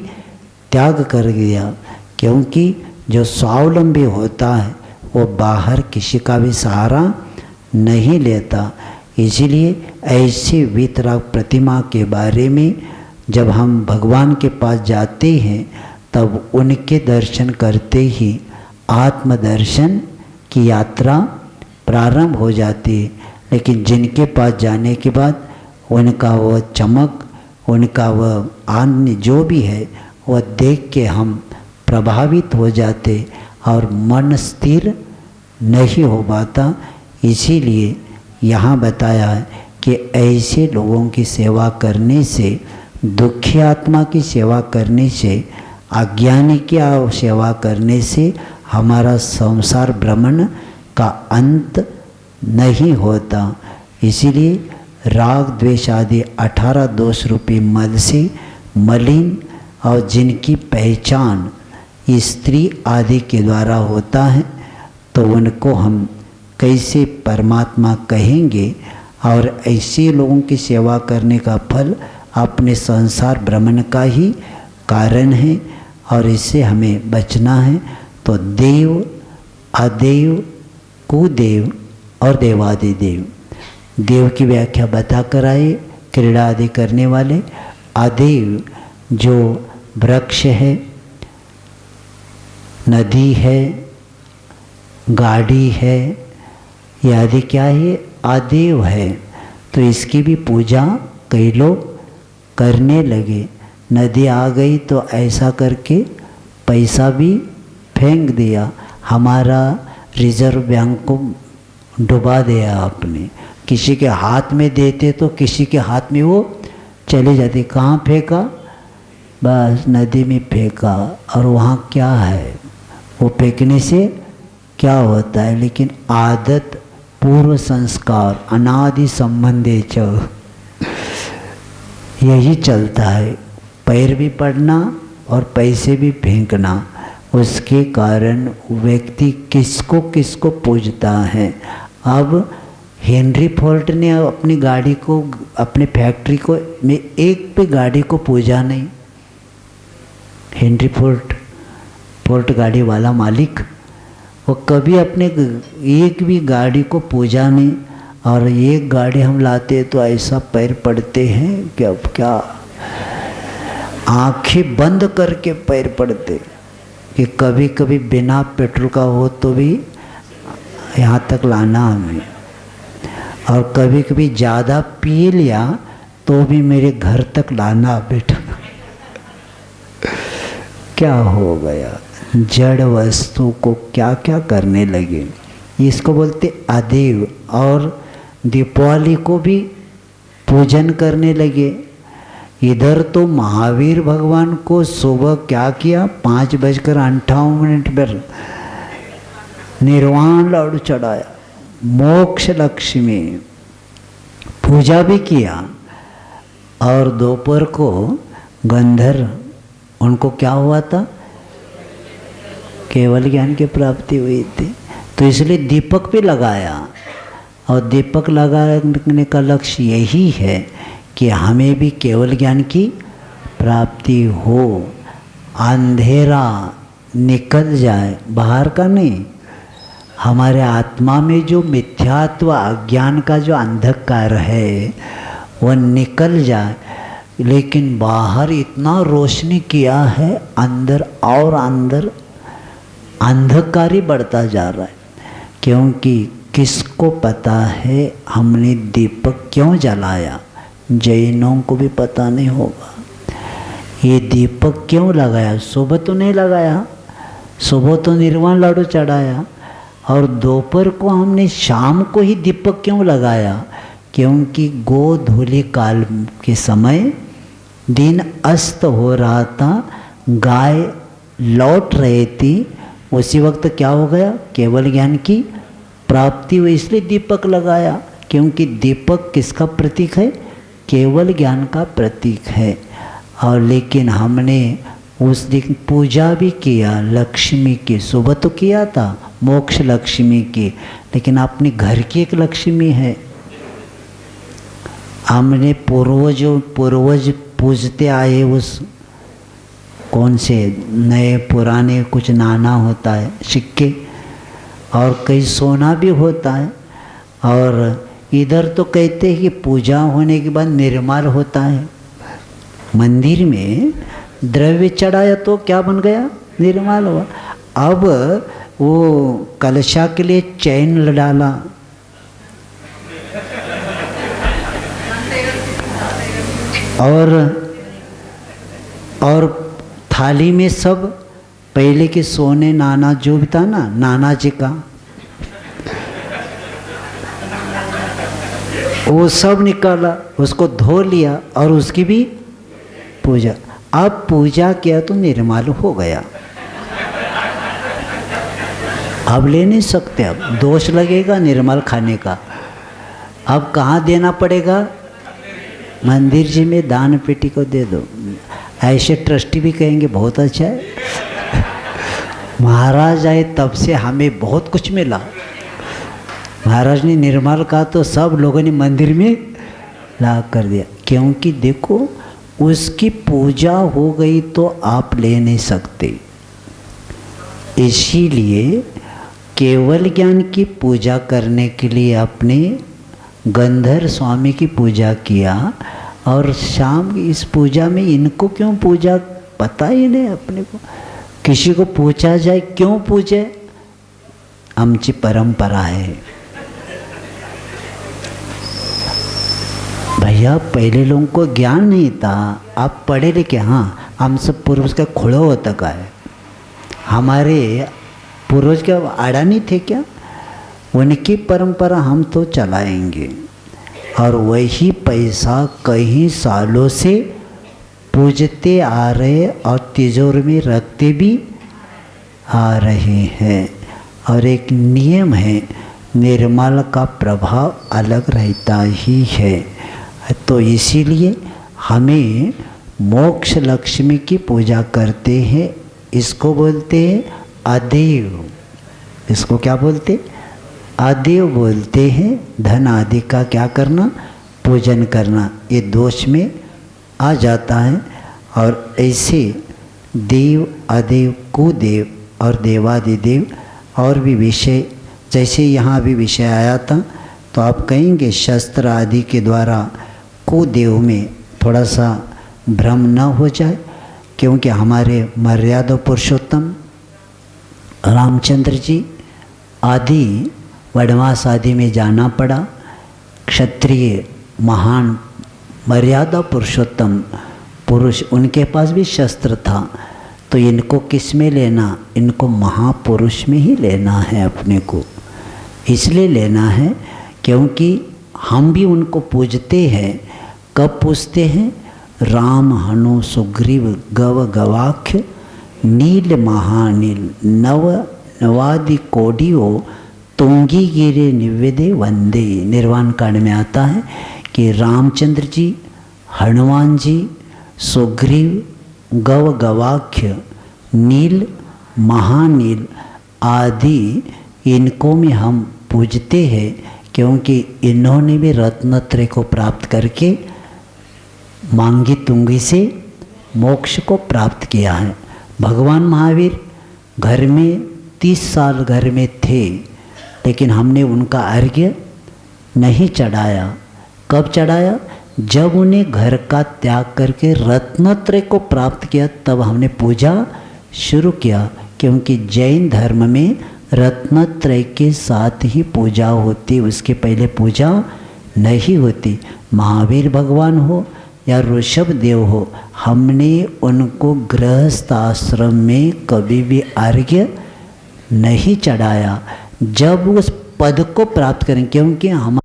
त्याग कर दिया, क्योंकि जो स्वावलंबी होता है वो बाहर किसी का भी सहारा नहीं लेता। इसीलिए ऐसे वीतराग प्रतिमा के बारे में जब हम भगवान के पास जाते हैं तब उनके दर्शन करते ही आत्मदर्शन की यात्रा प्रारंभ हो जाती है। लेकिन जिनके पास जाने के बाद उनका वह चमक, उनका वह आनंद जो भी है वह देख के हम प्रभावित हो जाते और मन स्थिर नहीं हो पाता। इसीलिए यहाँ बताया है कि ऐसे लोगों की सेवा करने से, दुखी आत्मा की सेवा करने से, अज्ञानी की सेवा करने से हमारा संसार भ्रमण का अंत नहीं होता। इसीलिए राग द्वेष आदि 18 दोष रूपी मद से मलिन और जिनकी पहचान स्त्री आदि के द्वारा होता है तो उनको हम कैसे परमात्मा कहेंगे। और ऐसे लोगों की सेवा करने का फल अपने संसार भ्रमण का ही कारण है और इससे हमें बचना है। तो देव, अदेव, कुदेव और देवादिदेव, देव की व्याख्या बता कर आए, क्रीड़ा आदि करने वाले। अदेव जो वृक्ष है, नदी है, गाड़ी है, ये आदि क्या है, अदेव है। तो इसकी भी पूजा कई लोग करने लगे। नदी आ गई तो ऐसा करके पैसा भी फेंक दिया, हमारा रिजर्व बैंक को डुबा दिया आपने। किसी के हाथ में देते तो किसी के हाथ में वो चले जाते। कहाँ फेंका, बस नदी में फेंका। और वहाँ क्या है, वो फेंकने से क्या होता है, लेकिन आदत, पूर्व संस्कार, अनादि संबंधे च यही चलता है, पैर भी पड़ना और पैसे भी फेंकना। उसके कारण व्यक्ति किसको किसको पूजता है। अब हेनरी फोर्ड ने अपनी गाड़ी को, अपने फैक्ट्री को में एक भी गाड़ी को पूजा नहीं, हेनरी फोर्ट गाड़ी वाला मालिक, वो कभी अपने एक भी गाड़ी को पूजा नहीं, और एक गाड़ी हम लाते तो ऐसा पैर पड़ते हैं कि अब क्या, आंखें बंद करके पैर पड़ते कि कभी कभी बिना पेट्रोल का हो तो भी यहाँ तक लाना हमें, और कभी कभी ज़्यादा पी लिया तो भी मेरे घर तक लाना बेटा। क्या हो गया, जड़ वस्तु को क्या क्या करने लगे। इसको बोलते अदेव। और दीपावली को भी पूजन करने लगे। इधर तो महावीर भगवान को सुबह क्या किया, 5:58 पर निर्वाण लाडू चढ़ाया, मोक्ष लक्ष्मी पूजा भी किया, और दोपहर को गंधर्व, उनको क्या हुआ था, केवल ज्ञान की प्राप्ति हुई थी, तो इसलिए दीपक भी लगाया। और दीपक लगाने का लक्ष्य यही है कि हमें भी केवल ज्ञान की प्राप्ति हो, अंधेरा निकल जाए, बाहर का नहीं, हमारे आत्मा में जो मिथ्यात्व अज्ञान का जो अंधकार है वह निकल जाए। लेकिन बाहर इतना रोशनी किया है, अंदर और अंदर अंधकार ही बढ़ता जा रहा है। क्योंकि किसको पता है हमने दीपक क्यों जलाया, जैनों को भी पता नहीं होगा। ये दीपक क्यों लगाया, सुबह तो नहीं लगाया, सुबह तो निर्वाण लाडू चढ़ाया, और दोपहर को हमने शाम को ही दीपक क्यों लगाया, क्योंकि गोधूलि काल के समय दिन अस्त हो रहा था, गाय लौट रही थी, उसी वक्त क्या हो गया, केवल ज्ञान की प्राप्ति हुई, इसलिए दीपक लगाया। क्योंकि दीपक किसका प्रतीक है, केवल ज्ञान का प्रतीक है। और लेकिन हमने उस दिन पूजा भी किया लक्ष्मी की, सुबह तो किया था मोक्ष लक्ष्मी की, लेकिन अपने घर की एक लक्ष्मी है। हमने पूर्वज पूजते आए उस कौन से नए पुराने कुछ नाना होता है, सिक्के, और कई सोना भी होता है। और इधर तो कहते हैं कि पूजा होने के बाद निर्मल होता है। मंदिर में द्रव्य चढ़ाया तो क्या बन गया, निर्मल हुआ। अब वो कलशा के लिए चैन डाला, और थाली में सब पहले के सोने नाना जो भी था ना, नाना जी का, वो सब निकाला, उसको धो लिया और उसकी भी पूजा। अब पूजा किया तो निर्मल हो गया, अब ले नहीं सकते, अब दोष लगेगा निर्मल खाने का। अब कहाँ देना पड़ेगा, मंदिर जी में दान पेटी को दे दो। ऐसे ट्रस्टी भी कहेंगे बहुत अच्छा है, महाराज आए तब से हमें बहुत कुछ मिला। महाराज ने निर्मल का तो सब लोगों ने मंदिर में ला कर दिया, क्योंकि देखो उसकी पूजा हो गई तो आप ले नहीं सकते। इसीलिए केवल ज्ञान की पूजा करने के लिए अपने गंधर्व स्वामी की पूजा किया, और शाम इस पूजा में इनको क्यों पूजा पता ही नहीं अपने को। किसी को पूछा जाए क्यों पूजे, आमची परंपरा है। भैया पहले लोगों को ज्ञान नहीं था, आप पढ़े लिखे, हाँ हम सब पूर्वज का खोड़ो होता का है, हमारे पूर्वज क्या आड़ा नहीं थे क्या, उनकी परंपरा हम तो चलाएंगे। और वही पैसा कई सालों से पूजते आ रहे और तिजोरी में रखते भी आ रहे हैं। और एक नियम है, निर्मल का प्रभाव अलग रहता ही है। तो इसीलिए हमें मोक्ष लक्ष्मी की पूजा करते हैं, इसको बोलते हैं अदेव। इसको क्या बोलते, अदेव बोलते हैं। धन आदि का क्या करना, पूजन करना, ये दोष में आ जाता है। और ऐसे देव, अदेव, कुदेव और देवादिदेव और भी विषय, जैसे यहाँ भी विषय आया था तो आप कहेंगे शस्त्र आदि के द्वारा कुदेव में थोड़ा सा भ्रम न हो जाए, क्योंकि हमारे मर्यादा पुरुषोत्तम रामचंद्र जी आदि वनवास आदि में जाना पड़ा। क्षत्रिय महान मर्यादा पुरुषोत्तम पुरुष, उनके पास भी शस्त्र था, तो इनको किस में लेना, इनको महापुरुष में ही लेना है अपने को। इसलिए लेना है क्योंकि हम भी उनको पूजते हैं। कब पूजते हैं? राम हनु सुग्रीव गव गवाक्ष नील महानील नव नवादि कोडियो तुंगी गिरे निवेदे वंदे। निर्वाण कांड में आता है कि रामचंद्र जी, हनुमान जी, सुग्रीव, गव गवाक्ष, नील, महानील आदि इनको में हम पूजते हैं, क्योंकि इन्होंने भी रत्नत्रय को प्राप्त करके मांगी तुंगी से मोक्ष को प्राप्त किया है। भगवान महावीर घर में 30 साल घर में थे, लेकिन हमने उनका अर्घ्य नहीं चढ़ाया। कब चढ़ाया? जब उन्हें घर का त्याग करके रत्नत्रय को प्राप्त किया, तब हमने पूजा शुरू किया। क्योंकि जैन धर्म में रत्नत्रय के साथ ही पूजा होती, उसके पहले पूजा नहीं होती। महावीर भगवान हो या ऋषभ देव हो, हमने उनको गृहस्थ आश्रम में कभी भी अर्घ्य नहीं चढ़ाया। जब उस पद को प्राप्त करें, क्योंकि हम